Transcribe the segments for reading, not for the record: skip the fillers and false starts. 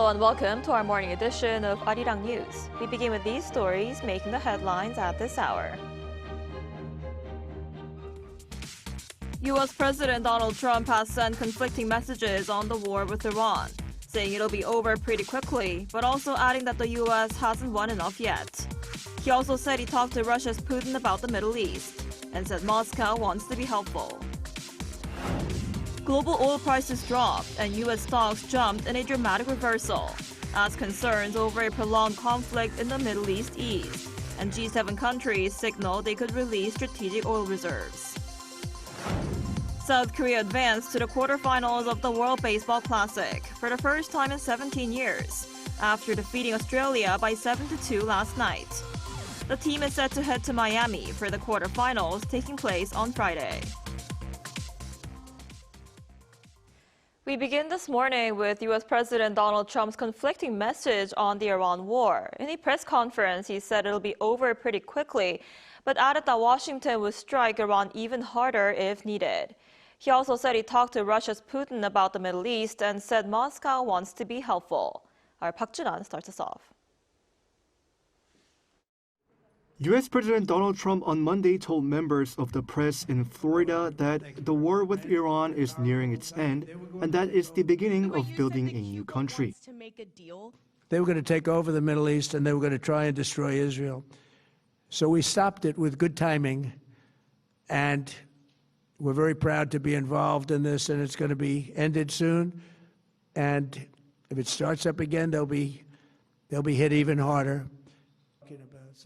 Hello and welcome to our morning edition of Arirang News. We begin with these stories making the headlines at this hour. U.S. President Donald Trump has sent conflicting messages on the war with Iran, saying it'll be over pretty quickly, but also adding that the U.S. hasn't won enough yet. He also said he talked to Russia's Putin about the Middle East and said Moscow wants to be helpful. Global oil prices dropped and U.S. stocks jumped in a dramatic reversal as concerns over a prolonged conflict in the Middle East eased, and G7 countries signaled they could release strategic oil reserves. South Korea advanced to the quarterfinals of the World Baseball Classic for the first time in 17 years, after defeating Australia by 7-2 last night. The team is set to head to Miami for the quarterfinals taking place on Friday. We begin this morning with U.S. President Donald Trump's conflicting message on the Iran war. In a press conference, he said it'll be over pretty quickly, but added that Washington would strike Iran even harder if needed. He also said he talked to Russia's Putin about the Middle East and said Moscow wants to be helpful. Our Park Jun-an starts us off. U.S. President Donald Trump on Monday told members of the press in Florida that the war with Iran is nearing its end and that it's the beginning of building a new country. They were going to take over the Middle East and they were going to try and destroy Israel. So we stopped it with good timing, and we're very proud to be involved in this, and it's going to be ended soon. And if it starts up again, they'll be hit even harder.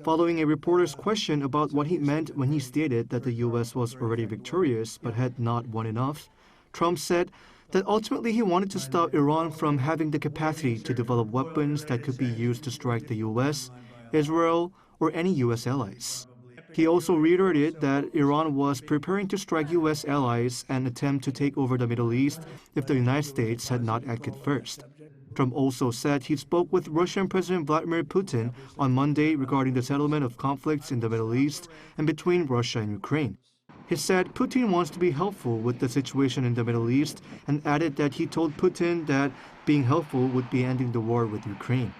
Following a reporter's question about what he meant when he stated that the U.S. was already victorious but had not won enough, Trump said that ultimately he wanted to stop Iran from having the capacity to develop weapons that could be used to strike the U.S., Israel, or any U.S. allies. He also reiterated that Iran was preparing to strike U.S. allies and attempt to take over the Middle East if the United States had not acted first. Trump also said he spoke with Russian President Vladimir Putin on Monday regarding the settlement of conflicts in the Middle East and between Russia and Ukraine. He said Putin wants to be helpful with the situation in the Middle East and added that he told Putin that being helpful would be ending the war with Ukraine.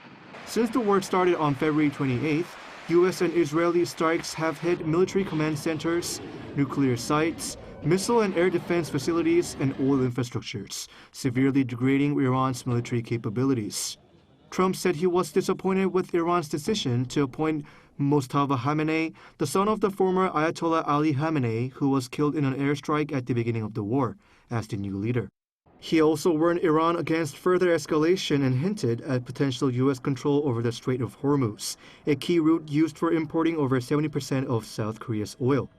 Since the war started on February 28th, U.S. and Israeli strikes have hit military command centers, nuclear sites, missile and air defense facilities, and oil infrastructures, severely degrading Iran's military capabilities. Trump said he was disappointed with Iran's decision to appoint Mustafa Khamenei, the son of the former Ayatollah Ali Khamenei, who was killed in an airstrike at the beginning of the war, as the new leader. He also warned Iran against further escalation and hinted at potential U.S. control over the Strait of Hormuz, a key route used for importing over 70% of South Korea's oil.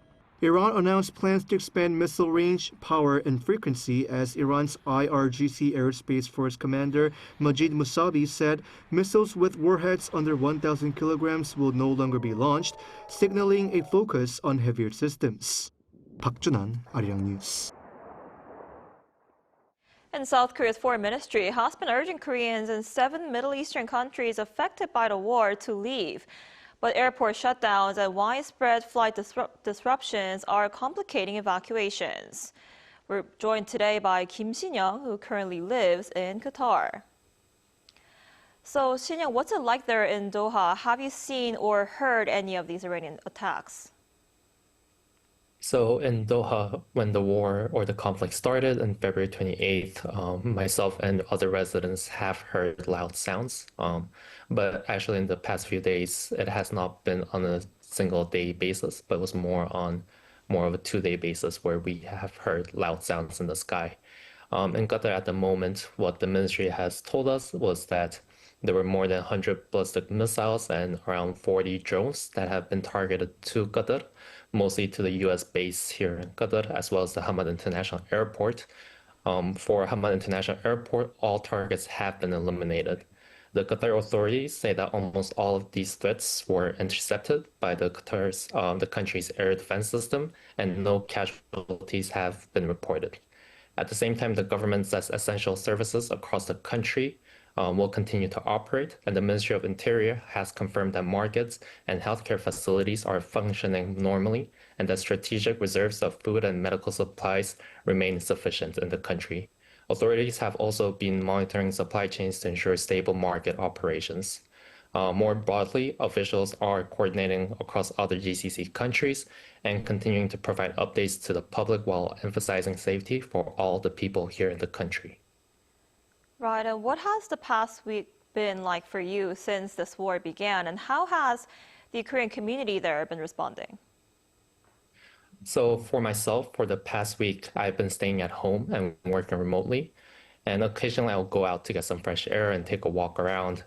Iran announced plans to expand missile range, power, and frequency as Iran's IRGC Aerospace Force commander Majid Musavi said missiles with warheads under 1,000 kilograms will no longer be launched, signaling a focus on heavier systems. Park Jun-an, Arirang News. And South Korea's foreign ministry has been urging Koreans in 7 Middle Eastern countries affected by the war to leave. But airport shutdowns and widespread flight disruptions are complicating evacuations. We're joined today by Kim Shin-young, who currently lives in Qatar. So, Shin-young, what's it like there in Doha? Have you seen or heard any of these Iranian attacks? So in Doha, when the war or the conflict started on February 28th, myself and other residents have heard loud sounds. But actually in the past few days, it has not been on a single day basis, but was more of a 2-day basis where we have heard loud sounds in the sky. In Qatar at the moment, what the ministry has told us was that there were more than 100 ballistic missiles and around 40 drones that have been targeted to Qatar, mostly to the U.S. base here in Qatar, as well as the Hamad International Airport. For Hamad International Airport, all targets have been eliminated. The Qatar authorities say that almost all of these threats were intercepted by the country's air defense system, and no casualties have been reported. At the same time, the government says essential services across the country will continue to operate, and the Ministry of Interior has confirmed that markets and healthcare facilities are functioning normally, and that strategic reserves of food and medical supplies remain sufficient in the country. Authorities have also been monitoring supply chains to ensure stable market operations. More broadly, officials are coordinating across other GCC countries and continuing to provide updates to the public while emphasizing safety for all the people here in the country. Right, and what has the past week been like for you since this war began, and how has the Korean community there been responding? So for myself, for the past week, I've been staying at home and working remotely. And occasionally I'll go out to get some fresh air and take a walk around.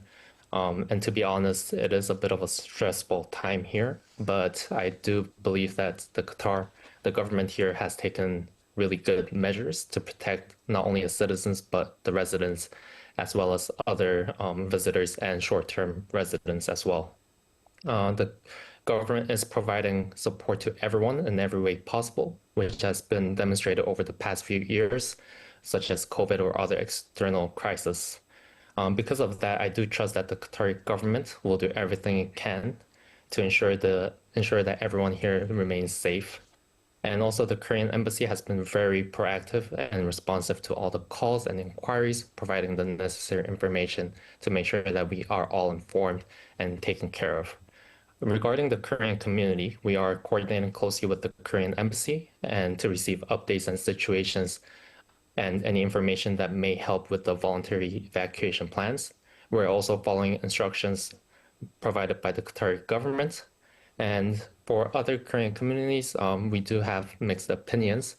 And to be honest, it is a bit of a stressful time here, but I do believe that the government here has taken really good measures to protect not only the citizens, but the residents, as well as other visitors and short-term residents as well. The government is providing support to everyone in every way possible, which has been demonstrated over the past few years, such as COVID or other external crises. Because of that, I do trust that the Qatari government will do everything it can to ensure that everyone here remains safe. And also the Korean embassy has been very proactive and responsive to all the calls and inquiries, providing the necessary information to make sure that we are all informed and taken care of. Regarding the Korean community, we are coordinating closely with the Korean embassy and to receive updates and situations and any information that may help with the voluntary evacuation plans. We're also following instructions provided by the Qatari government. And for other Korean communities, we do have mixed opinions.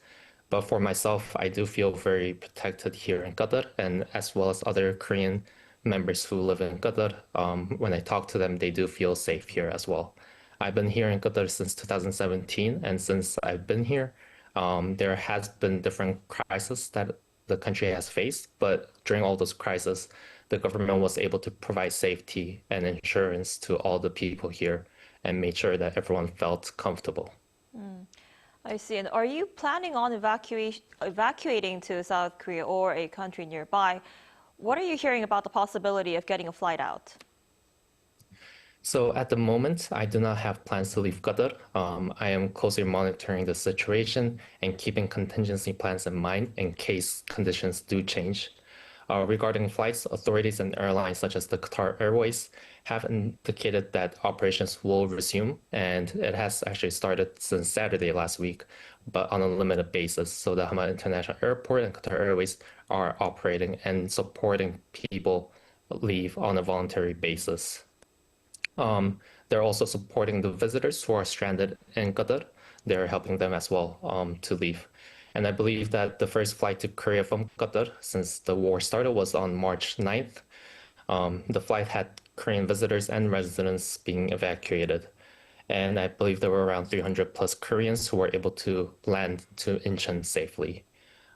But for myself, I do feel very protected here in Qatar, and as well as other Korean members who live in Qatar. When I talk to them, they do feel safe here as well. I've been here in Qatar since 2017, and since I've been here, there has been different crises that the country has faced, but during all those crises, the government was able to provide safety and insurance to all the people here and made sure that everyone felt comfortable. I see. And are you planning on evacuating to South Korea or a country nearby? What are you hearing about the possibility of getting a flight out? So at the moment, I do not have plans to leave Qatar. I am closely monitoring the situation and keeping contingency plans in mind in case conditions do change. Regarding flights, authorities and airlines such as the Qatar Airways have indicated that operations will resume, and it has actually started since Saturday last week, but on a limited basis. So the Hamad International Airport and Qatar Airways are operating and supporting people leave on a voluntary basis. They're also supporting the visitors who are stranded in Qatar. They're helping them as well to leave. And I believe that the first flight to Korea from Qatar since the war started was on March 9th. The flight had Korean visitors and residents being evacuated. And I believe there were around 300 plus Koreans who were able to land to Incheon safely.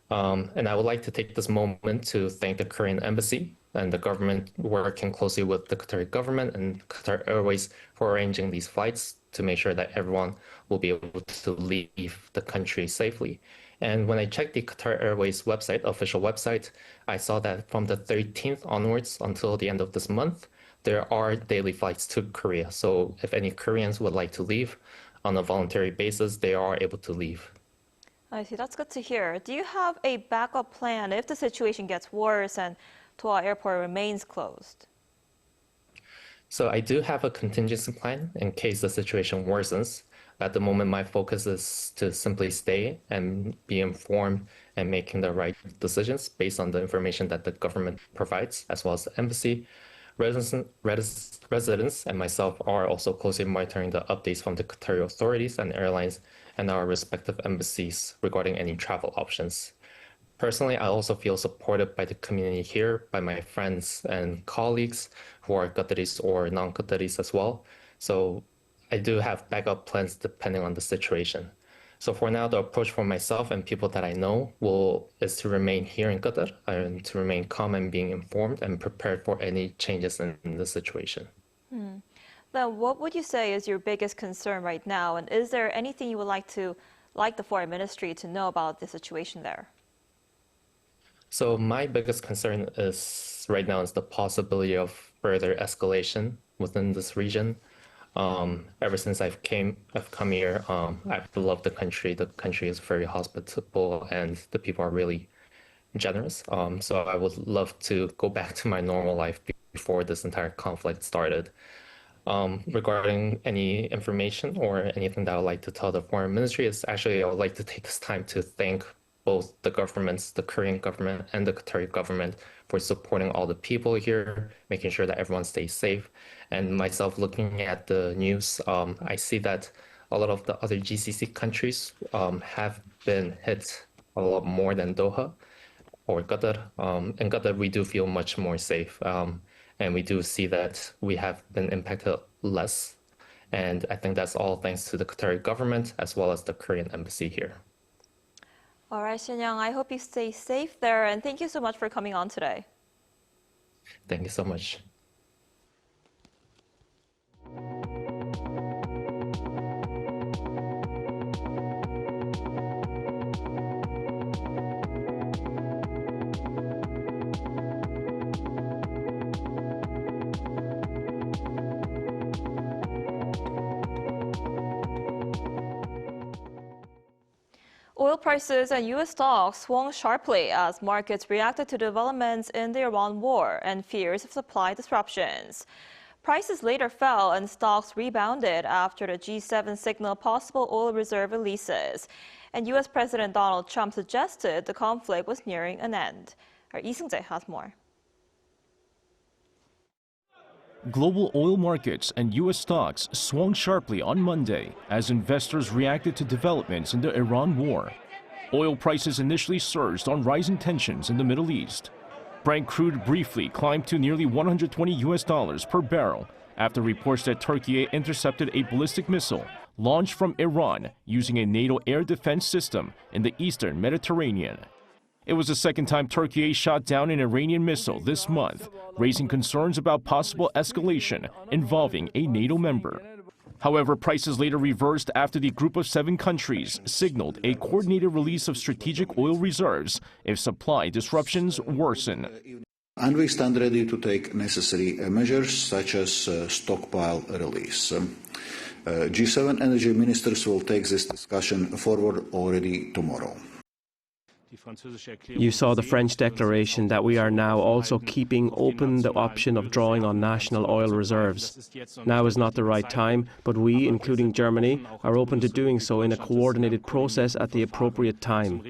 And I would like to take this moment to thank the Korean embassy and the government working closely with the Qatari government and Qatar Airways for arranging these flights to make sure that everyone will be able to leave the country safely. And when I checked the Qatar Airways website, official website, I saw that from the 13th onwards until the end of this month, there are daily flights to Korea. So if any Koreans would like to leave on a voluntary basis, they are able to leave. I see. That's good to hear. Do you have a backup plan if the situation gets worse and Doha Airport remains closed? So I do have a contingency plan in case the situation worsens. At the moment, my focus is to simply stay and be informed and making the right decisions based on the information that the government provides, as well as the embassy. Residents and myself are also closely monitoring the updates from the Qatari authorities and airlines and our respective embassies regarding any travel options. Personally, I also feel supported by the community here, by my friends and colleagues who are Qataris or non-Qataris as well. So I do have backup plans depending on the situation. So for now, the approach for myself and people that I know is to remain here in Qatar and to remain calm and being informed and prepared for any changes in the situation. Then what would you say is your biggest concern right now? And is there anything you would like the foreign ministry to know about the situation there? So my biggest concern right now is the possibility of further escalation within this region. Ever since I've come here, I've loved the country. The country is very hospitable and the people are really generous. So I would love to go back to my normal life before this entire conflict started. Regarding any information or anything that I would like to tell the foreign ministry is actually I would like to take this time to thank both the governments, the Korean government and the Qatari government for supporting all the people here, making sure that everyone stays safe. And myself looking at the news, I see that a lot of the other GCC countries have been hit a lot more than Doha or Qatar. In Qatar, we do feel much more safe. And we do see that we have been impacted less. And I think that's all thanks to the Qatari government as well as the Korean embassy here. All right, Shin-young, I hope you stay safe there, and thank you so much for coming on today. Thank you so much. Oil prices and U.S. stocks swung sharply as markets reacted to developments in the Iran war and fears of supply disruptions. Prices later fell and stocks rebounded after the G7 signaled possible oil reserve releases. And U.S. President Donald Trump suggested the conflict was nearing an end. Our Lee Seung-jae has more. Global oil markets and U.S. stocks swung sharply on Monday as investors reacted to developments in the Iran war. Oil prices initially surged on rising tensions in the Middle East. Brent crude briefly climbed to nearly $120 per barrel after reports that Turkey intercepted a ballistic missile launched from Iran using a NATO air defense system in the eastern Mediterranean. It was the second time Turkey shot down an Iranian missile this month, raising concerns about possible escalation involving a NATO member. However, prices later reversed after the Group of 7 countries signaled a coordinated release of strategic oil reserves if supply disruptions worsen. And we stand ready to take necessary measures such as stockpile release. G7 energy ministers will take this discussion forward already tomorrow. You saw the French declaration that we are now also keeping open the option of drawing on national oil reserves. Now is not the right time, but we, including Germany, are open to doing so in a coordinated process at the appropriate time.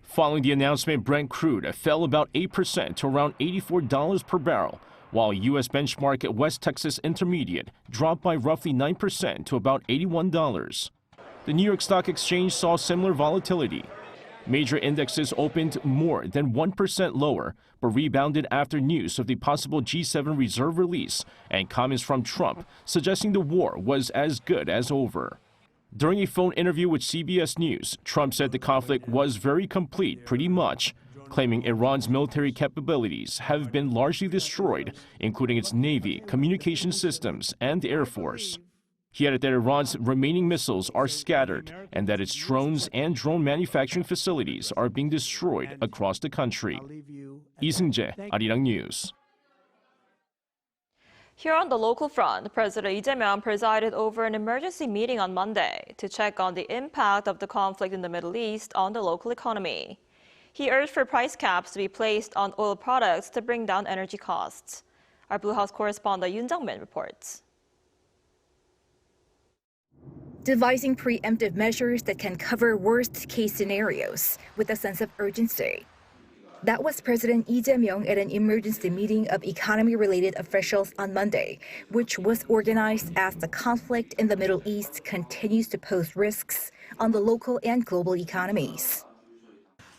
Following the announcement, Brent crude fell about 8% to around $84 per barrel, while U.S. benchmark West Texas Intermediate dropped by roughly 9% to about $81. The New York Stock Exchange saw similar volatility. Major indexes opened more than 1% lower, but rebounded after news of the possible G7 reserve release and comments from Trump suggesting the war was as good as over. During a phone interview with CBS News, Trump said the conflict was very complete pretty much, claiming Iran's military capabilities have been largely destroyed, including its navy, communication systems, and air force. He added that Iran's remaining missiles are scattered and that its drones and drone manufacturing facilities are being destroyed across the country. Lee Seung-jae, Arirang News. Here on the local front, President Lee Jae-myung presided over an emergency meeting on Monday to check on the impact of the conflict in the Middle East on the local economy. He urged for price caps to be placed on oil products to bring down energy costs. Our Blue House correspondent Yoon Jung-min reports. Devising preemptive measures that can cover worst-case scenarios with a sense of urgency. That was President Lee Jae-myung at an emergency meeting of economy-related officials on Monday, which was organized as the conflict in the Middle East continues to pose risks on the local and global economies.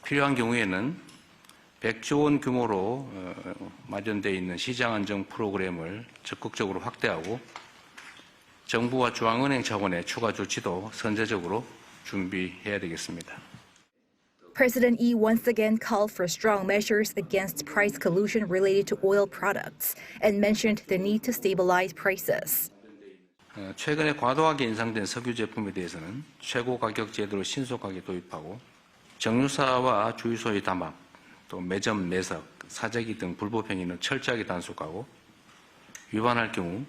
필요한 경우에는 100조 원 규모로 마련되어 있는 시장 안정 프로그램을 적극적으로 확대하고 정부와 중앙은행 차원의 추가 조치도 선제적으로 준비해야 되겠습니다. President Lee once again called for strong measures against price collusion related to oil products and mentioned the need to stabilize prices. 최근에 과도하게 인상된 석유 제품에 대해서는 최고 가격 제도를 신속하게 도입하고 정유사와 주유소의 담합, 또 매점 내석, 사재기 등 불법 행위는 철저하게 단속하고 위반할 경우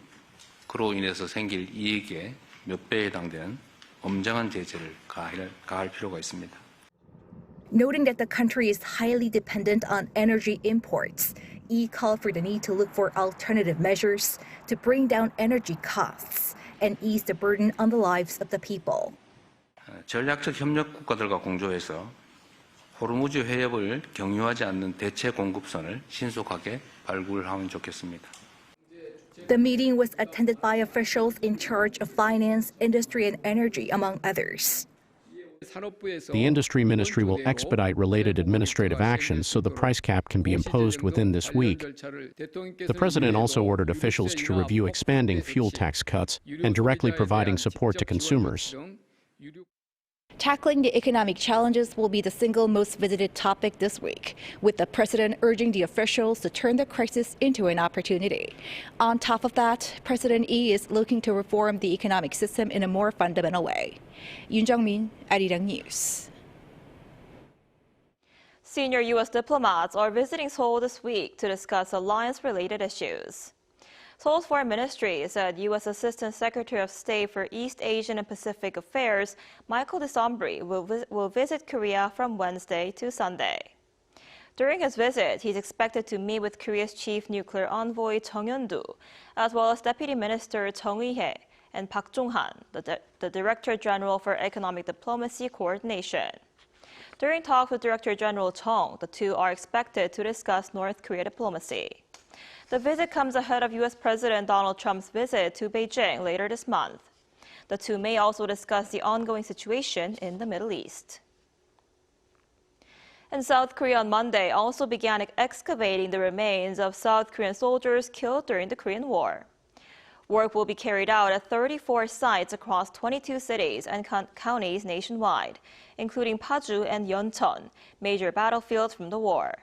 그로 인해서 생길 이익의 몇 배에 해당되는 엄정한 제재를 가할 필요가 있습니다. Noting that the country is highly dependent on energy imports, Lee called for the need to look for alternative measures to bring down energy costs and ease the burden on the lives of the people. 전략적 협력 국가들과 공조해서 호르무즈 해협을 경유하지 않는 대체 공급선을 신속하게 발굴하면 좋겠습니다. The meeting was attended by officials in charge of finance, industry, and energy, among others. The Industry Ministry will expedite related administrative actions so the price cap can be imposed within this week. The President also ordered officials to review expanding fuel tax cuts and directly providing support to consumers. Tackling the economic challenges will be the single most visited topic this week, with the president urging the officials to turn the crisis into an opportunity. On top of that, President Lee is looking to reform the economic system in a more fundamental way. Yoon Jung-min, Arirang News. Senior U.S. diplomats are visiting Seoul this week to discuss alliance-related issues. Seoul's Foreign Ministry said U.S. Assistant Secretary of State for East Asian and Pacific Affairs Michael DeSombri will visit Korea from Wednesday to Sunday. During his visit, he's expected to meet with Korea's chief nuclear envoy Chung Hyun-doo, as well as Deputy Minister Chung Eui-hae and Park Jong-han, the Director General for Economic Diplomacy Coordination. During talks with Director General Chung, the two are expected to discuss North Korea diplomacy. The visit comes ahead of U.S. President Donald Trump's visit to Beijing later this month. The two may also discuss the ongoing situation in the Middle East. And South Korea on Monday also began excavating the remains of South Korean soldiers killed during the Korean War. Work will be carried out at 34 sites across 22 cities and counties nationwide, including Paju and Yeoncheon, major battlefields from the war.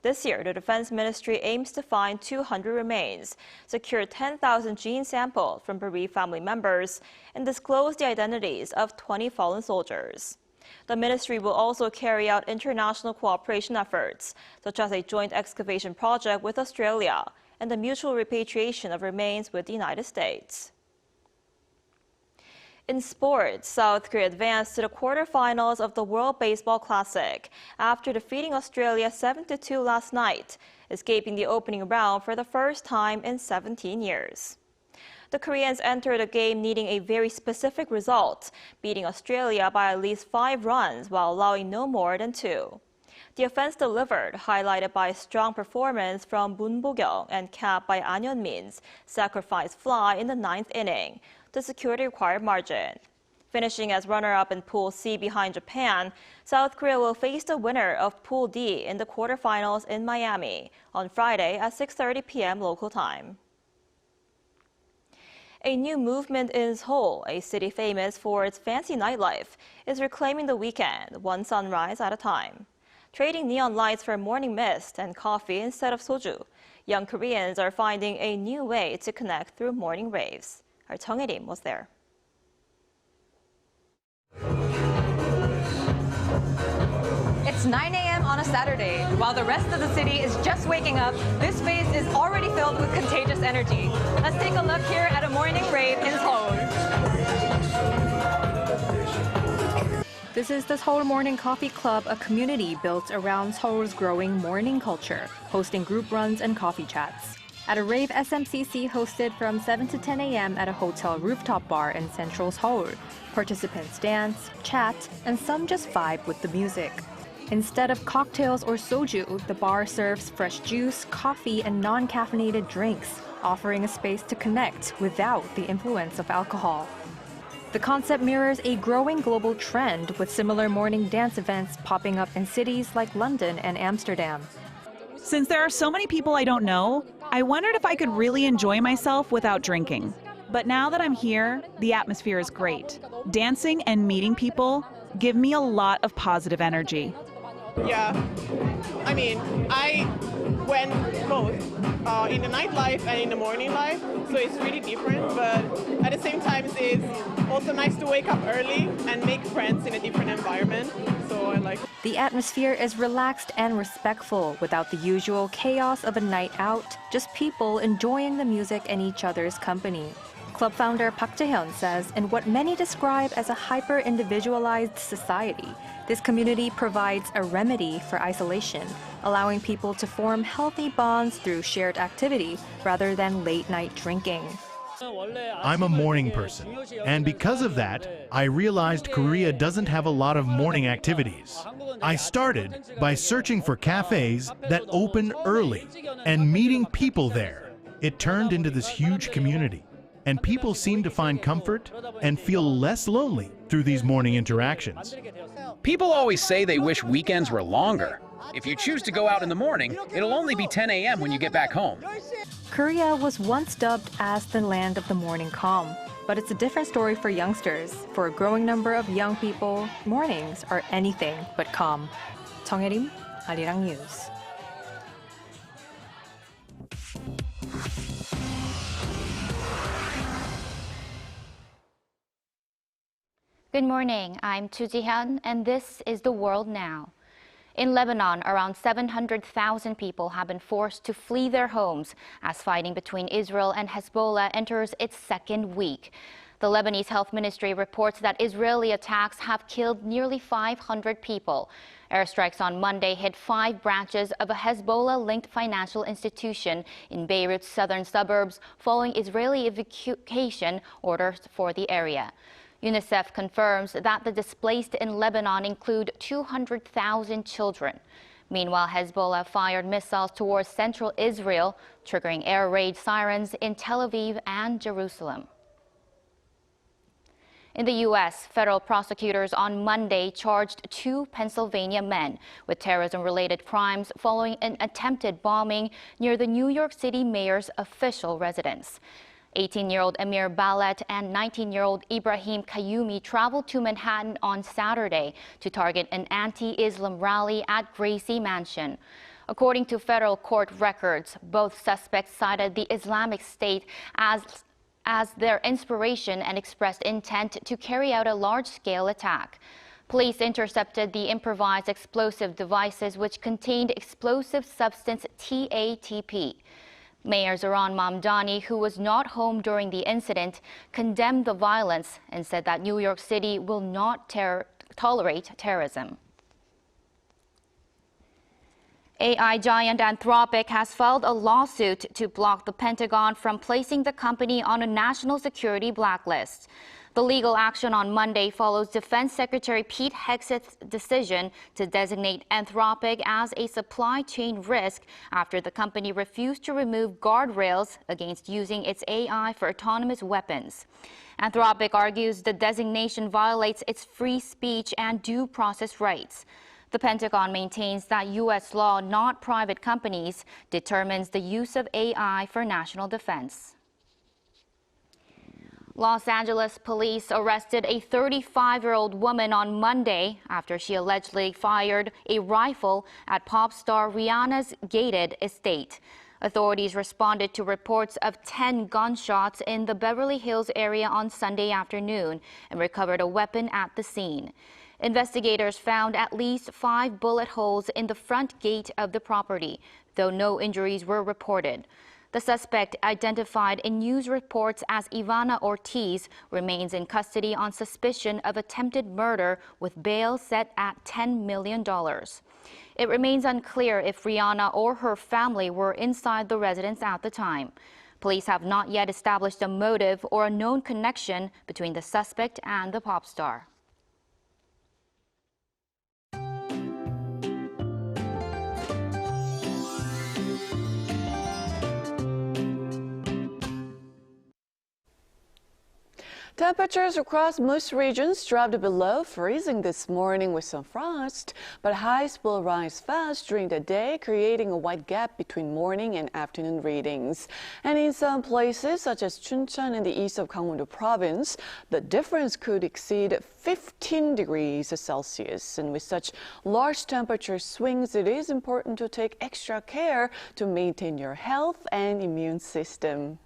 This year, the Defense Ministry aims to find 200 remains, secure 10,000 gene samples from bereaved family members, and disclose the identities of 20 fallen soldiers. The ministry will also carry out international cooperation efforts, such as a joint excavation project with Australia and the mutual repatriation of remains with the United States. In sports, South Korea advanced to the quarterfinals of the World Baseball Classic after defeating Australia 7-2 last night, escaping the opening round for the first time in 17 years. The Koreans entered the game needing a very specific result, beating Australia by at least 5 runs while allowing no more than 2. The offense delivered, highlighted by a strong performance from Moon Bo-kyung and capped by An Yeon-min's sacrifice fly in the 9th inning to secure the required margin. Finishing as runner-up in Pool C behind Japan, South Korea will face the winner of Pool D in the quarterfinals in Miami on Friday at 6:30 p.m. local time. A new movement in Seoul, a city famous for its fancy nightlife, is reclaiming the weekend, one sunrise at a time. Trading neon lights for morning mist and coffee instead of soju, young Koreans are finding a new way to connect through morning raves. Our Chung Hee-rim was there. It's 9 a.m. on a Saturday. While the rest of the city is just waking up, this space is already filled with contagious energy. Let's take a look here at a morning rave in Seoul. This is the Seoul Morning Coffee Club, a community built around Seoul's growing morning culture, hosting group runs and coffee chats. At a rave SMCC hosted from 7 to 10 a.m. at a hotel rooftop bar in central Seoul, participants dance, chat, and some just vibe with the music. Instead of cocktails or soju, the bar serves fresh juice, coffee, and non-caffeinated drinks, offering a space to connect without the influence of alcohol. The concept mirrors a growing global trend, with similar morning dance events popping up in cities like London and Amsterdam. Since there are so many people I don't know, I wondered if I could really enjoy myself without drinking. But now that I'm here, the atmosphere is great. Dancing and meeting people give me a lot of positive energy. Yeah, I mean, I went both in the nightlife and in the morning life, so it's really different, but at the same time it's also nice to wake up early and make friends in a different environment, so I like it. The atmosphere is relaxed and respectful, without the usual chaos of a night out, just people enjoying the music and each other's company. Club founder Park Jae-hyun says in what many describe as a hyper-individualized society, this community provides a remedy for isolation, allowing people to form healthy bonds through shared activity rather than late-night drinking. I'm a morning person, and because of that, I realized Korea doesn't have a lot of morning activities. I started by searching for cafes that open early and meeting people there. It turned into this huge community, and people seem to find comfort and feel less lonely through these morning interactions. People always say they wish weekends were longer. If you choose to go out in the morning, it'll only be 10 a.m. when you get back home. Korea was once dubbed as the land of the morning calm, but it's a different story for youngsters. For a growing number of young people, mornings are anything but calm. 정혜림, Arirang News. Good morning, I'm Chu Ji-hyun, and this is The World Now. In Lebanon, around 700,000 people have been forced to flee their homes as fighting between Israel and Hezbollah enters its second week. The Lebanese Health Ministry reports that Israeli attacks have killed nearly 500 people. Airstrikes on Monday hit 5 branches of a Hezbollah-linked financial institution in Beirut's southern suburbs following Israeli evacuation orders for the area. UNICEF confirms that the displaced in Lebanon include 200,000 children. Meanwhile, Hezbollah fired missiles towards central Israel, triggering air raid sirens in Tel Aviv and Jerusalem. In the U.S., federal prosecutors on Monday charged 2 Pennsylvania men with terrorism-related crimes following an attempted bombing near the New York City mayor's official residence. 18-year-old Amir Balet and 19-year-old Ibrahim Kayumi traveled to Manhattan on Saturday to target an anti-Islam rally at Gracie Mansion. According to federal court records, both suspects cited the Islamic State as their inspiration and expressed intent to carry out a large-scale attack. Police intercepted the improvised explosive devices which contained explosive substance TATP. Mayor Zohran Mamdani, who was not home during the incident, condemned the violence and said that New York City will not tolerate terrorism. AI giant Anthropic has filed a lawsuit to block the Pentagon from placing the company on a national security blacklist. The legal action on Monday follows Defense Secretary Pete Hegseth's decision to designate Anthropic as a supply chain risk after the company refused to remove guardrails against using its AI for autonomous weapons. Anthropic argues the designation violates its free speech and due process rights. The Pentagon maintains that U.S. law, not private companies, determines the use of AI for national defense. Los Angeles police arrested a 35-year-old woman on Monday after she allegedly fired a rifle at pop star Rihanna's gated estate. Authorities responded to reports of 10 gunshots in the Beverly Hills area on Sunday afternoon and recovered a weapon at the scene. Investigators found at least 5 bullet holes in the front gate of the property, though no injuries were reported. The suspect, identified in news reports as Ivana Ortiz, remains in custody on suspicion of attempted murder with bail set at $10 million. It remains unclear if Rihanna or her family were inside the residence at the time. Police have not yet established a motive or a known connection between the suspect and the pop star. Temperatures across most regions dropped below freezing this morning with some frost, but highs will rise fast during the day, creating a wide gap between morning and afternoon readings. And in some places, such as Chuncheon in the east of Gangwon-do province, the difference could exceed 15 degrees Celsius. And with such large temperature swings, it is important to take extra care to maintain your health and immune system.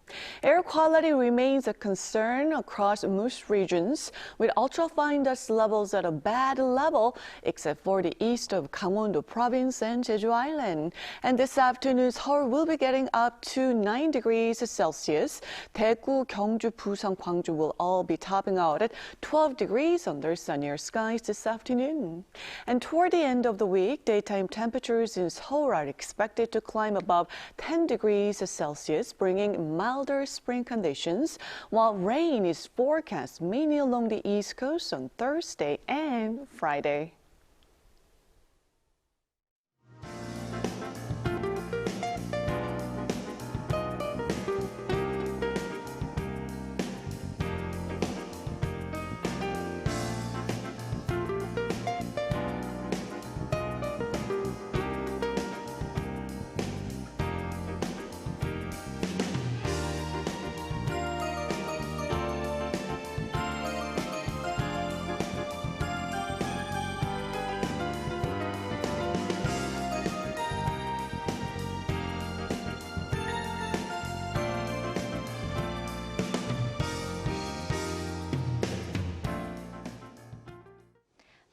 Air quality remains a concern across most regions, with ultrafine dust levels at a bad level, except for the east of Gangwon-do province and Jeju Island. And this afternoon, Seoul will be getting up to 9 degrees Celsius. Daegu, Gyeongju, Busan, Gwangju will all be topping out at 12 degrees under sunnier skies this afternoon. And toward the end of the week, daytime temperatures in Seoul are expected to climb above 10 degrees Celsius, bringing milder spring conditions, while rain is forecast mainly along the East Coast on Thursday and Friday.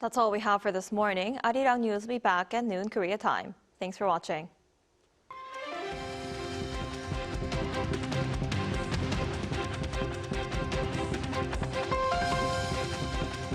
That's all we have for this morning. Arirang News will be back at noon Korea time. Thanks for watching.